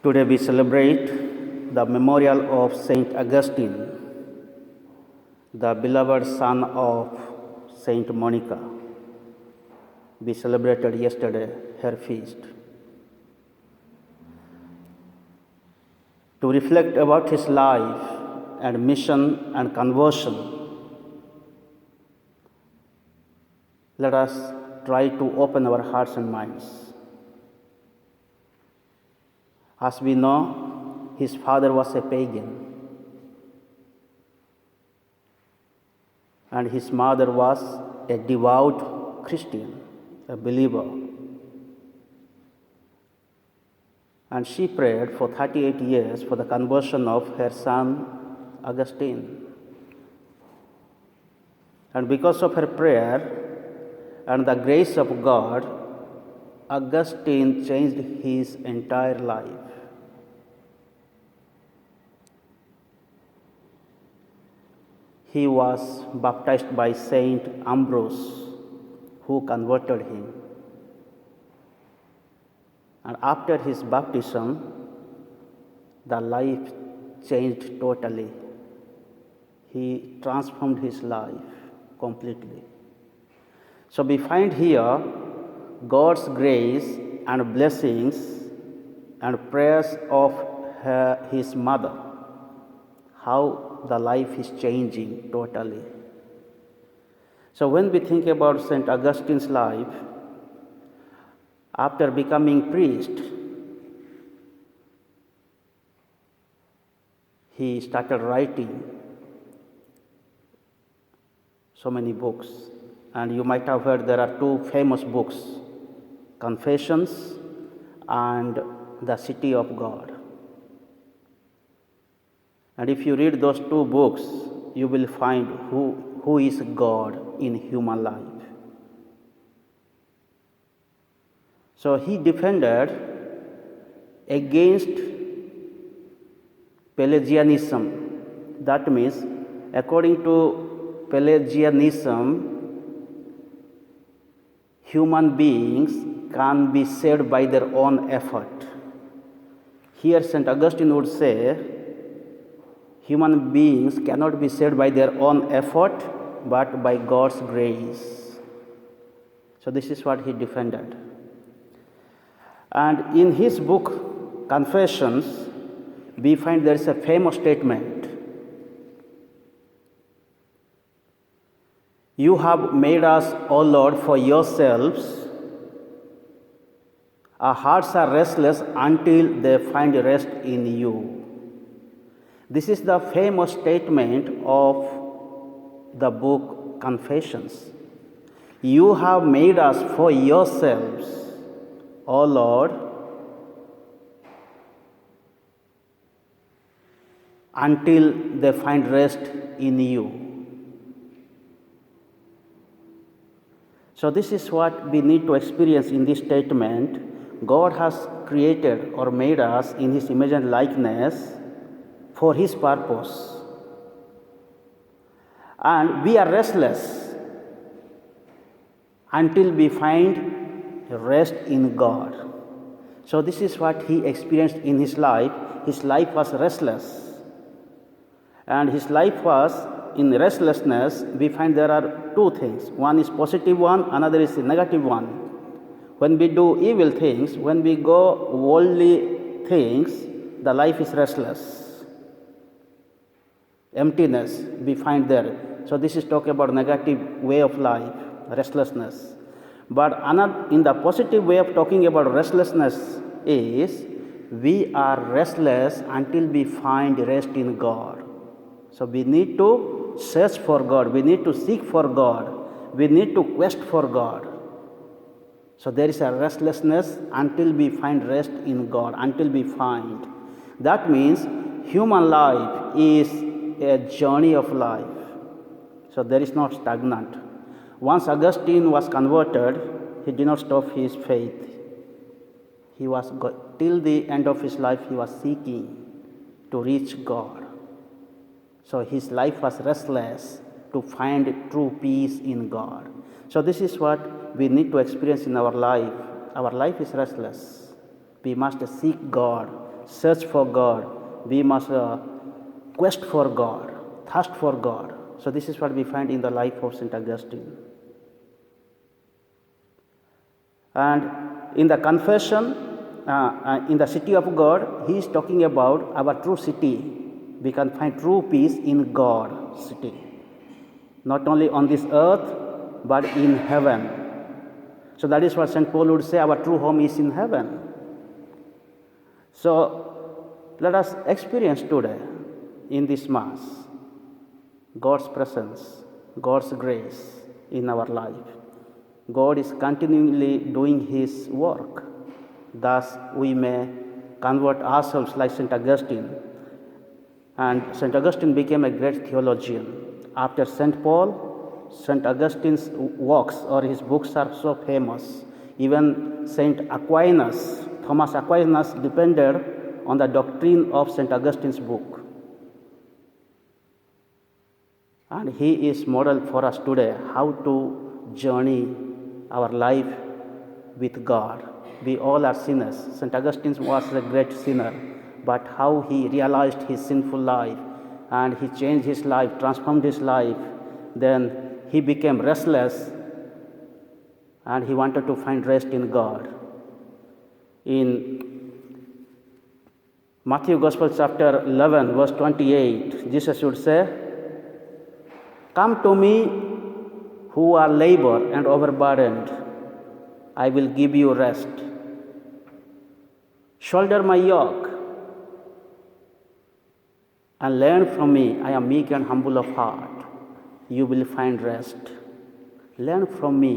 Today we celebrate the memorial of Saint Augustine, the beloved son of Saint Monica. We celebrated yesterday her feast. To reflect about his life and mission and conversion, let us try to open our hearts and minds. As we know, his father was a pagan and his mother was a devout Christian, a believer. And she prayed for 38 years for the conversion of her son Augustine. And because of her prayer and the grace of God, Augustine changed his entire life. He was baptized by Saint Ambrose, who converted him. And after his baptism, the life changed totally. He transformed his life completely. So we find here God's grace and blessings and prayers of his mother, how the life is changing totally. So when we think about St. Augustine's life, after becoming priest, he started writing so many books. And you might have heard there are two famous books, Confessions and The City of God. And if you read those two books, you will find who is God in human life. So he defended against Pelagianism. That means, according to Pelagianism, human beings can be saved by their own effort. Here St. Augustine would say, human beings cannot be saved by their own effort, but by God's grace. So this is what he defended. And in his book, Confessions, we find there is a famous statement. You have made us, O Lord, for yourselves. Our hearts are restless until they find rest in you. This is the famous statement of the book Confessions. You have made us for yourselves, O Lord, until they find rest in you. So this is what we need to experience in this statement. God has created or made us in his image and likeness for his purpose. And we are restless until we find rest in God. So this is what he experienced in his life. His life was restless. And his life was in restlessness. We find there are two things. One is positive one, another is the negative one. When we do evil things, when we go worldly things, the life is restless. Emptiness we find there. So this is talking about negative way of life, restlessness. But in the positive way of talking about restlessness is we are restless until we find rest in God. So we need to search for God, we need to seek for God, we need to quest for God. So there is a restlessness until we find rest in God, until we find. That means human life is a journey of life. So there is not stagnant. Once Augustine was converted, he did not stop his faith. He was till the end of his life he was seeking to reach God. So his life was restless to find true peace in God. So this is what we need to experience in our life. Our life is restless. We must seek God, search for God. We must quest for God, thirst for God. So this is what we find in the life of St. Augustine. And in the confession, in the city of God, he is talking about our true city. We can find true peace in God city. Not only on this earth, but in heaven. So that is what St. Paul would say, our true home is in heaven. So let us experience today in this Mass God's presence, God's grace in our life. God is continually doing His work. Thus we may convert ourselves like St. Augustine. And St. Augustine became a great theologian. After St. Paul, St. Augustine's works or his books are so famous. Even St. Aquinas, Thomas Aquinas depended on the doctrine of St. Augustine's book. And he is model for us today how to journey our life with God. We all are sinners. St. Augustine was a great sinner, but how he realized his sinful life and he changed his life, transformed his life. Then he became restless and he wanted to find rest in God. In Matthew Gospel chapter 11 verse 28, Jesus would say, "Come to me who are labor and overburdened, I will give you rest. Shoulder my yoke and learn from me. I am meek and humble of heart. You will find rest. Learn from me.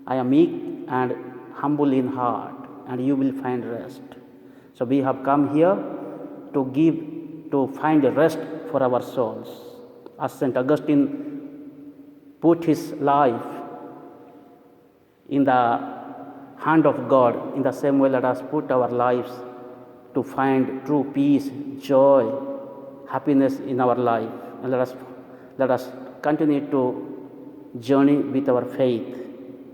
I am meek and humble in heart, and you will find rest." So we have come here to find rest for our souls. As St. Augustine put his life in the hand of God, in the same way let us put our lives to find true peace, joy, happiness in our life. And let us continue to journey with our faith.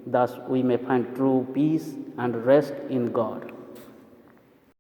Thus we may find true peace and rest in God.